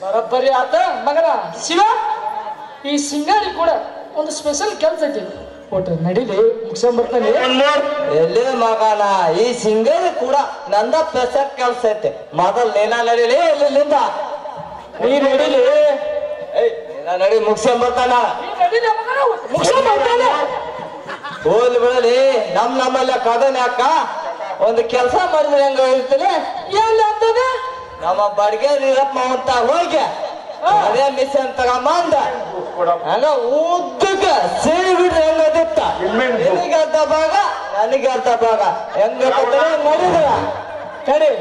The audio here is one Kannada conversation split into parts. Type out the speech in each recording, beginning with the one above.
ಬರಬ್ಬರಿ ಆತ ಮಗನ ಶಿವ. ಈ ಸಿಂಗಾರಿ ಕೂಡ ಒಂದು ಸ್ಪೆಷಲ್ ಕೆಲಸ ಐತಿ. ಒಟ್ಟು ನಡಿಲಿ ಮುಗಿಸ್ಕೊಂಡ್ಬರ್ತಾನೆ. ಎಲ್ಲಿ ಮಗನ ಈ ಸಿಂಗಾರಿ ಕೂಡ ನಂದ ಸ್ಪೆಷಲ್ ಕೆಲಸ ಐತಿ. ಮೊದಲ್ ನೀನ ನಡಿಲಿ ಎಲ್ಲಿಂದ ನೀ ನಡಿಲಿ. ನಡಿ ಮುಗಿಸ್ಕೊಂಡ್ಬರ್ತಾನ. ಮುಗಿಸ್ಕೊಂಡ್ಬರ್ತಾನೆ. ಹೋಗ್ಲಿ ಬಿಡಲಿ. ನಮ್ಮಲ್ಲ ಕದನೆ ಅಕ್ಕ ಒಂದು ಕೆಲಸ ಮಾಡಿದ್ರೆ ಹೆಂಗ ಇರ್ತೀನಿ. ಎಲ್ಲಿ ಅಂತದ ನಮ್ಮ ಬಡ್ಗೆ ನೀರಪ್ಪ ಅಂತ ಹೋಗಿ ಅದೇ ಮಿಷನ್ ತಗೊಂಬಂದ ಹಂಗ ಉದ್ದಕ್ಕ ಸೇರಿ ಬಿಡ್ರಿ ಹೆಂಗದಿತ್ತ. ನಿನಗೆ ಅರ್ಧ ಭಾಗ ನನಗೆ ಅರ್ಧ ಭಾಗ ಹೆಂಗ ಮಾಡಿದ್ರ ಕಡೆ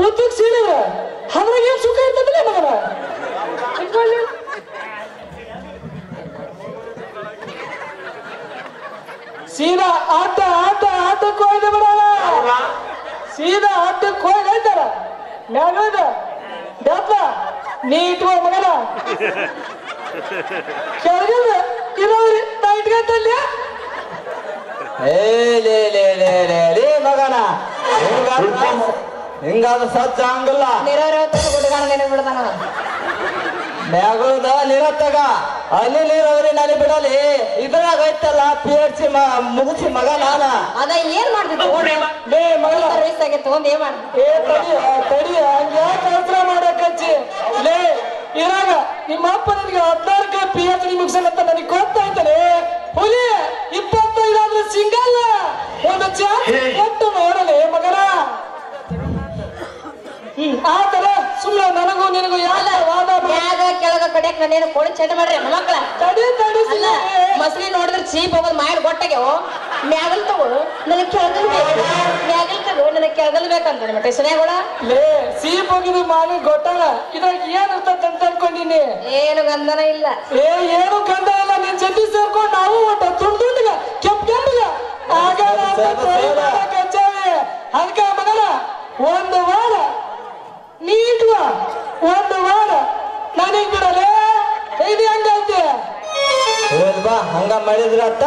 ಉದ್ದಕ್ಕೆ ಸೀಳಿದ್ರ ಅದ್ರಾಗ ಏನ್ ಸುಖ ಇರ್ತದಿಲ್ಲ ಮಗನ. ಸೀದಾ ಆಟಕ್ಕೆ ಹೋಯ್ದ ಬಿಡಲ್ಲ. ಸೀದಾ ಆಟಕ್ಕೆ ಹೋಗಿ ಹೇಳ್ತಾರ ಮ್ಯಾಗ ಡಪ್ಪ ನೀ ಇಟ್ಕೋ ಮಗನ. ಕೆಳಗಡೆ ಇರೋರಿ ನಾ ಇಟ್ಕೊಂತಲ್ಲಿ. ಲೇ ಮಗನ ಹಿಂಗಾದ ಸಜ್ಜ ಹಂಗಲ್ಲ. ಮ್ಯಾಗದ ನೀರತ್ತಾಗ ಅಲ್ಲಿ ನೀರವ್ರಿ ನಾನು ಬಿಡಲಿ. ಇದ್ರಾಗ ಐತಲ್ಲ PHC ಮುಗಿಸಿ ಮಗ ನಾನ ಅದ ಏನ್ ಮಾಡ್ತಿದ್ದೆ ಮಗಳ ತಗೊಂಡ್ ಏನ್ ಮಾಡ ತಡಿ ಹಂಗ್ಯಾಕ ಕೆಲಸ ಮಾಡಕ್ ಹಚ್ಚಿ. ಲೇ ಇರಾಗ ನಿಮ್ಮ ಅಪ್ಪ ನನಗೆ 14 PhD ಮುಗಿಸಲಂತ ನನಗೆ ಗೊತ್ತಾಯ್ತದೆ. ಹುಲಿ 25 ಆದ್ರೆ ಸಿಂಗಲ್ಲ ಒಂದು ಚಾನ್ಸ್ ಕೊಟ್ಟು ನೋಡಲಿ ಮಗನ. ಆತರ ಸುಮ್ಮನೆ ನನಗೂ ನಿನಗೂ ಯಾರ ವಾದ ಕೆಳಗ ಕಡೆಕ್ ನಾನೇನು ಕೋಳಿ ಚಟ ಮಾಡ್ರಿ ಮಕ್ಕಳ ತಡಿ ಮಸಲಿ ನೋಡಿದ್ರೆ ಚೀಪ್ ಹೋಗೋದು ಮಾಡಿ ಗೊಟ್ಟಾಗ್ಯಾವ. ಮ್ಯಾಗಲ್ ತಗೋ ನನಗೆ ಕೆಳಗಲ್ ಬೇಕು. ಮ್ಯಾಗಲ್ ತಗೋ ನನಗೆ ಕೆಳಗಲ್ ಬೇಕಂತ ಮಟ್ಟ ಸನ್ಯಾಗಳ ಲೇ ಸೀಪ್ ಹೋಗಿದ್ದು ಮಾಡಿ ಗೊತ್ತಾಗ ಇದ್ರಾಗ ಏನ್ ಇರ್ತಂತ ಅಂತ ಅನ್ಕೊಂಡಿನಿ. ಏನು ಗಂಧನ ಇಲ್ಲ. ಏನು ಗಂಧ ಇಲ್ಲ. ನಿನ್ ಜೊತೆ ಸೇರ್ಕೊಂಡು ನಾವು ಒಟ್ಟ ತುಂಡುಗ ಕೆಂಪಿಗ ಆಗ ಅದಕ್ಕ ಮಗನ ಒಂದು ವಾರ ನೀಟ್ವ ಒಂದು ವಾರ ನನಗ್ ಬಿಡಲೇ. ಇದು ಹೆಂಗೈತೆ ಬಾ ಹಂಗ ಮಾಡಿದ್ರ ಅತ್ತ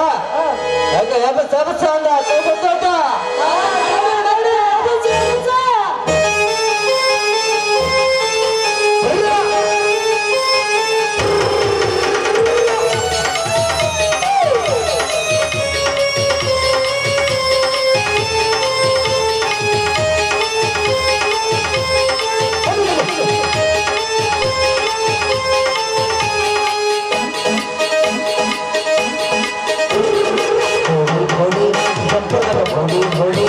ಹೊಡಿ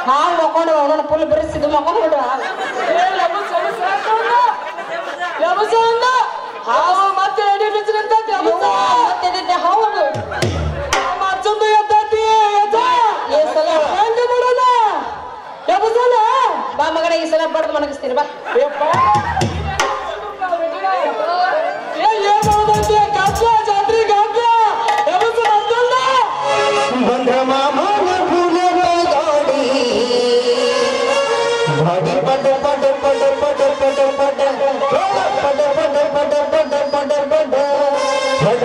ಹಾಲು ಮಕ್ಕೊಂಡು ಅವನನ್ನ ಫುಲ್ ಬರಿಸಿದ್ದು ಮಕ್ಕೊಂಡು ಬಿಡು ಹಾವು ಮತ್ತೆ ಎಡಿ ಬಿಚ್ಚಿ ನಿಂತೈತಿ ಮತ್ತೆ ಹೌದು ಮತ್ತೊಂದು ಎದ್ದೈತಿ ಹೆಂಗ ಮಾಡೋದ ಎಬ್ಬಸಲ್ಲ ಬಾ ಮಗನ ಈ ಸಲ ಬಡ್ದು ಮನಗಿಸ್ತೀನಿ ಬಾ ಏನ್ ಮಾಡೋದೈತಿ ಗದ್ಲ ಜಾತ್ರಿ ಗದ್ಲ ಎಬ್ಬಸ ಮತ್ತೊಂದ ಬಂದ ಮಾಮನ ಫುಲದ ಗಾಡಿ ಬಡ ಬಡ ಬಡ ಬಡ ಬಡ ಬಡ ಬಡ ಬಡ ಬಡ ಬಡ ಬಡ ಬಡ ಬಡ ಬಡ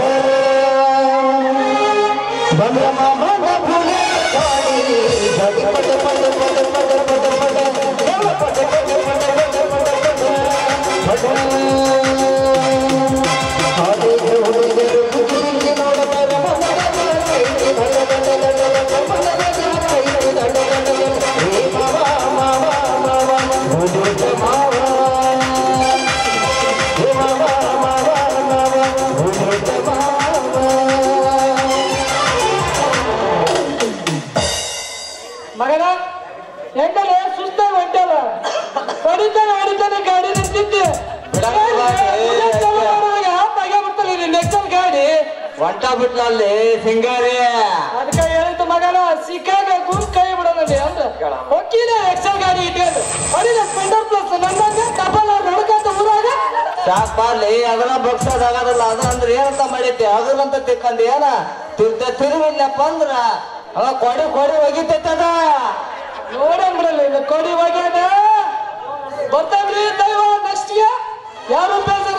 ಬಂದ ಮಾಮನ ಫುಲದ ಗಾಡಿ ಬಡ ಬಡ ಬಡ ಬಡ ಬಡ ಬಡ ಬಡ ಬಡ ಬಡ ಬಡ ಆದೆ ಹುಡುಗರು ಕುದುರೆ ನೋಡಬಾರ ಮಗನ ಹೆಂಗಲ್ಲ ಸುಸ್ತಾಗಿ ಹೊಂಟಲ್ಲ ಹೊಡಿತಾನೆ ಗಾಡಿ ನಿಂತಿದ್ದೆ ನೆಕ್ಸ್ಟ್ ಗಾಡಿ ಒಂಟ ಬಿಟ್ಲಲ್ಲಿ ಸಿಂಗಾರಿ ಅದಕ್ಕೆ ಹೇಳಿದ್ದು ಮಗನ ಸಿಕ್ಕಾಗ ಗುಂಡ್ ಕೈ ಬಿಡೋದಲ್ಲಿ ಅಂದ್ರ ಹೊಕ್ಕಿನ ಎಕ್ಸೆಲ್ ಗಾಡಿ ಇಟ್ಕೊಂಡು ಹೊಡಿದ ಸ್ಪೆಂಡರ್ ಪ್ಲಸ್ ನನ್ನಂಗ ಡಬಲ್ ನಡ್ಕಂತ ಊರಾಗ ಸಾಕ್ ಬಾರ್ಲಿ ಅದನ್ನ ಬಗ್ಸೋದಾಗದಲ್ಲ ಅದ ಅಂದ್ರೆ ಏನಂತ ಮಾಡಿದ್ದೆ ಅದನ್ನಂತ ತಿಕ್ಕಂದ ಏನ ತಿರುವಿಲ್ಲಪ್ಪ ಅಂದ್ರ ಅವ ಕೊಡಿ ಒಗಿತೈತದ ನೋಡಂಬ್ರಲ್ಲ ಇದು ಕೊಡಿ ಹೋಗ್ಯಾನ ಬರ್ತಾವ್ರಿ ದೈವ ನೆಕ್ಸ್ಟ್ ಯಾರು ಬೇಸರ